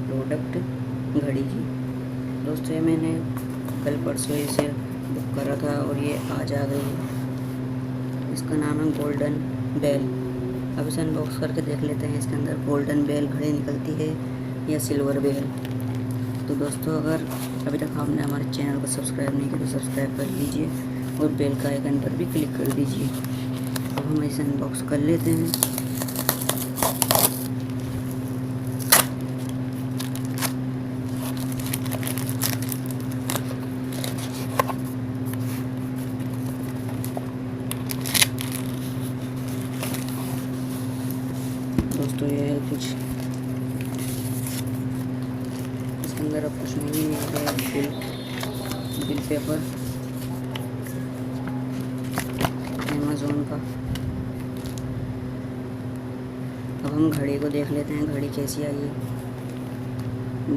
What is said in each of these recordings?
Product घड़ी की। दोस्तों ये मैंने कल परसों इसे बुक करा था और ये आज आ गई है। इसका नाम है गोल्डन बेल। अब इसे अनबॉक्स करके देख लेते हैं इसके अंदर गोल्डन बेल घड़ी निकलती है या सिल्वर बेल। तो दोस्तों अगर अभी तक आपने हमारे चैनल को सब्सक्राइब नहीं किया तो सब्सक्राइब कर लीजिए और बेल का आइकन पर भी क्लिक कर दीजिए। अब हम इसे अनबॉक्स कर लेते हैं। दोस्तों ये है कुछ, इसके अंदर अब कुछ नहीं है, बिल पेपर अमेज़ोन का। अब हम घड़ी को देख लेते हैं, घड़ी कैसी आई है।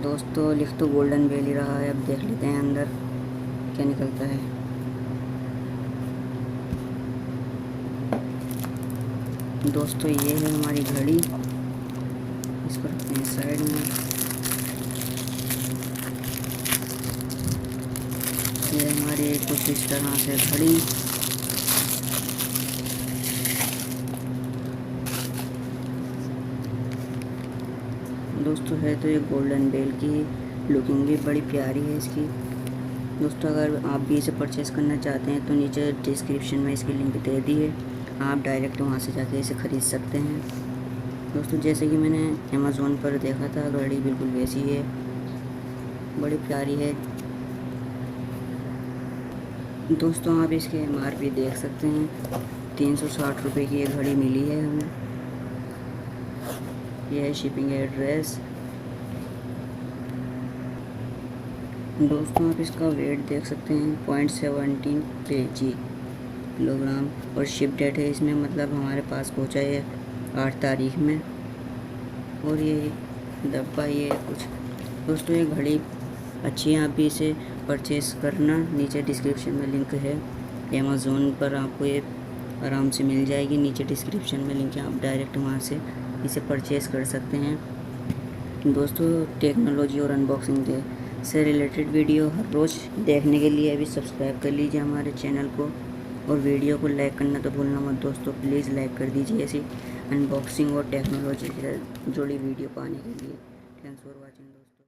दोस्तों लिख तो गोल्डन बेल ही रहा है, अब देख लेते हैं अंदर क्या निकलता है। दोस्तों ये है हमारी घड़ी, इसको रखते हैं साइड में। ये हमारी कुछ इस तरह से घड़ी। दोस्तों है तो ये गोल्डन बेल की, लुकिंग भी बड़ी प्यारी है इसकी। दोस्तों अगर आप भी इसे परचेज़ करना चाहते हैं तो नीचे डिस्क्रिप्शन में इसकी लिंक दे दी है, आप डायरेक्ट वहाँ से जाके इसे ख़रीद सकते हैं। दोस्तों जैसे कि मैंने अमेज़ोन पर देखा था, घड़ी बिल्कुल वैसी है, बड़ी प्यारी है। दोस्तों आप इसके MRP देख सकते हैं, 360 रुपये की ये घड़ी मिली है हमें। यह है शिपिंग एड्रेस। दोस्तों आप इसका वेट देख सकते हैं, 0.17 किलोग्राम और शिप डेट है इसमें, मतलब हमारे पास पहुंचा है 8 तारीख में। और ये डब्बा ये कुछ। दोस्तों ये घड़ी अच्छी है, आप भी इसे परचेज़ करना। नीचे डिस्क्रिप्शन में लिंक है, अमेज़ोन पर आपको ये आराम से मिल जाएगी। नीचे डिस्क्रिप्शन में लिंक है, आप डायरेक्ट वहाँ से इसे परचेज़ कर सकते हैं। दोस्तों टेक्नोलॉजी और अनबॉक्सिंग से रिलेटेड वीडियो हर रोज़ देखने के लिए अभी सब्सक्राइब कर लीजिए हमारे चैनल को, और वीडियो को लाइक करना तो भूलना मत दोस्तों, प्लीज़ लाइक कर दीजिए ऐसी अनबॉक्सिंग और टेक्नोलॉजी से जुड़ी वीडियो पाने के लिए। थैंक्स फॉर वॉचिंग दोस्तों।